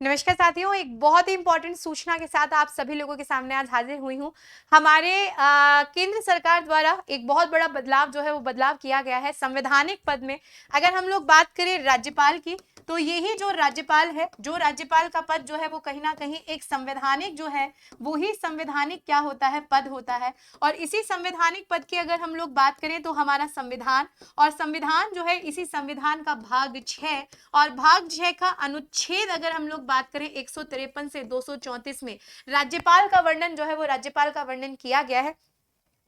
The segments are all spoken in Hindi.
नमस्कार साथियों, एक बहुत ही इंपॉर्टेंट सूचना के साथ आप सभी लोगों के सामने आज हाजिर हुई हूँ। हमारे केंद्र सरकार द्वारा एक बहुत बड़ा बदलाव जो है वो बदलाव किया गया है संवैधानिक पद में। अगर हम लोग बात करें राज्यपाल की, तो यही जो राज्यपाल है, जो राज्यपाल का पद जो है वो कहीं ना कहीं एक संवैधानिक जो है वो ही संवैधानिक क्या होता है, पद होता है। और इसी संवैधानिक पद की अगर हम लोग बात करें तो हमारा संविधान, और संविधान जो है इसी संविधान का भाग 6 और भाग 6 का अनुच्छेद अगर हम लोग बात करें 153 से 234 में राज्यपाल का वर्णन जो है वो राज्यपाल का वर्णन किया गया है।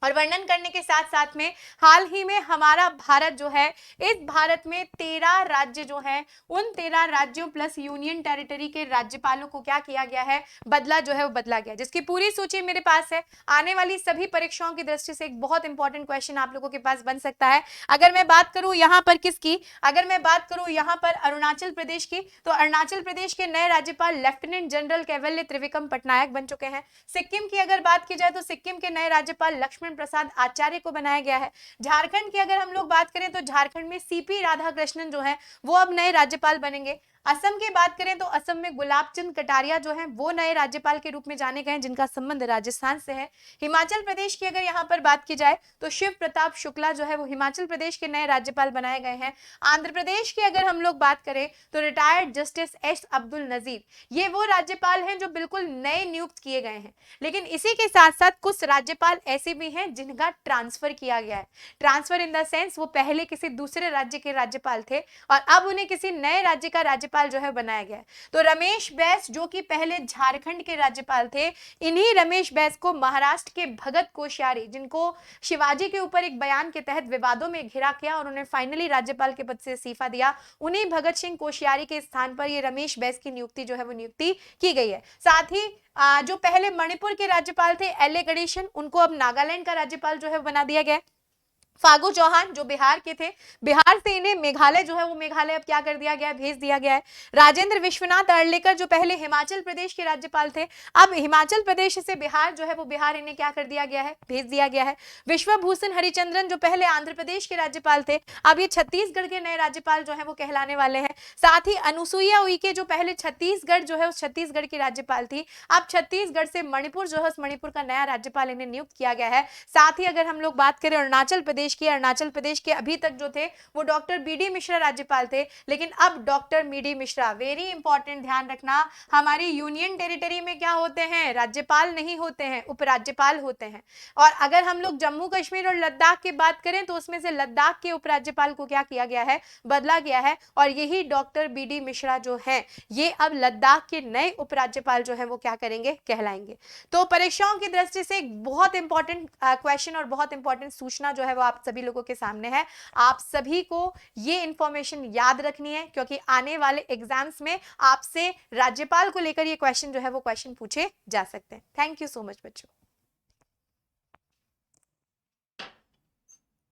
और वर्णन करने के साथ साथ में हाल ही में हमारा भारत जो है, इस भारत में 13 राज्य जो है, उन 13 राज्यों प्लस यूनियन टेरिटरी के राज्यपालों को क्या किया गया है, बदला जो है वो बदला गया, जिसकी पूरी सूची मेरे पास है। आने वाली सभी परीक्षाओं की दृष्टि से एक बहुत इंपॉर्टेंट क्वेश्चन आप लोगों के पास बन सकता है। अगर मैं बात करूं यहाँ पर किसकी, अगर मैं बात करूं यहाँ पर अरुणाचल प्रदेश की, तो अरुणाचल प्रदेश के नए राज्यपाल लेफ्टिनेंट जनरल कैवल्य त्रिविक्रम पटनायक बन चुके हैं। सिक्किम की अगर बात की जाए तो सिक्किम के नए राज्यपाल लक्ष्मण प्रसाद आचार्य को बनाया गया है। झारखंड की अगर हम लोग बात करें तो झारखंड में सीपी राधाकृष्णन जो है वो अब नए राज्यपाल बनेंगे। असम की बात करें तो असम में गुलाब चंद कटारिया जो है वो नए राज्यपाल के रूप में जाने गए हैं, जिनका संबंध राजस्थान से है। हिमाचल प्रदेश की अगर यहाँ पर बात की जाए तो शिव प्रताप शुक्ला जो है वो हिमाचल प्रदेश के नए राज्यपाल बनाए गए हैं। आंध्र प्रदेश की अगर हम लोग बात करें तो retired justice S Abdul Nazeer, ये वो राज्यपाल हैं जो बिल्कुल नए नियुक्त किए गए हैं। लेकिन इसी के साथ साथ कुछ राज्यपाल ऐसे भी हैं जिनका ट्रांसफर किया गया है। ट्रांसफर इन द सेंस वो पहले किसी दूसरे राज्य के राज्यपाल थे और अब उन्हें किसी नए राज्य का राज्यपाल जो है बनाया गया है। तो रमेश बैस जो कि पहले झारखंड के राज्यपाल थे, इन्हीं रमेश बैस को महाराष्ट्र के भगत कोश्यारी, जिनको शिवाजी के ऊपर एक बयान के तहत विवादों में घिरा किया और उन्हें फाइनली राज्यपाल के पद से इस्तीफा दिया, उन्हीं भगत सिंह कोश्यारी के स्थान पर ये रमेश बैस की नियुक्ति जो है वो नियुक्ति की गई है। साथ ही जो पहले मणिपुर के राज्यपाल थे एल ए गणेशन, उनको अब नागालैंड का राज्यपाल जो है बना दिया गया। फागू चौहान जो बिहार के थे, बिहार से इन्हें मेघालय जो है वो मेघालय अब क्या कर दिया गया है, भेज दिया गया है। राजेंद्र विश्वनाथ अर्लेकर जो पहले हिमाचल प्रदेश के राज्यपाल थे, अब हिमाचल प्रदेश से बिहार जो है वो बिहार इन्हें क्या कर दिया गया है, भेज दिया गया है। विश्वभूषण हरिचंद्रन जो पहले आंध्र प्रदेश के राज्यपाल थे, अब ये छत्तीसगढ़ के नए राज्यपाल जो है वो कहलाने वाले हैं। साथ ही अनुसुईया उइके जो पहले छत्तीसगढ़ जो है उस छत्तीसगढ़ की राज्यपाल थी, अब छत्तीसगढ़ से मणिपुर जो है उस मणिपुर का नया राज्यपाल इन्हें नियुक्त किया गया है। साथ ही अगर हम लोग बात करें अरुणाचल प्रदेश के अभी तक जो थे वो डॉक्टर बी डी मिश्रा राज्यपाल थे, लेकिन अब doctor B D Mishra, very important ध्यान रखना, हमारी यूनियन टेरिटरी में क्या होते हैं, राज्यपाल नहीं होते हैं, उपराज्यपाल होते हैं। और अगर हम लोग जम्मू कश्मीर और लद्दाख की बात करें तो उसमें से लद्दाख के उपराज्यपाल को क्या किया गया है, बदला गया है। और यही डॉक्टर बी डी मिश्रा जो है ये अब लद्दाख के नए उपराज्यपाल जो है वो क्या करेंगे, कहलाएंगे। तो परीक्षाओं की दृष्टि से एक बहुत इंपॉर्टेंट क्वेश्चन और बहुत इंपॉर्टेंट सूचना जो है वो आप सभी लोगों के सामने है। आप सभी को ये इंफॉर्मेशन याद रखनी है, क्योंकि आने वाले एग्जाम्स में आपसे राज्यपाल को लेकर ये क्वेश्चन जो है वो क्वेश्चन पूछे जा सकते हैं। थैंक यू सो मच बच्चों।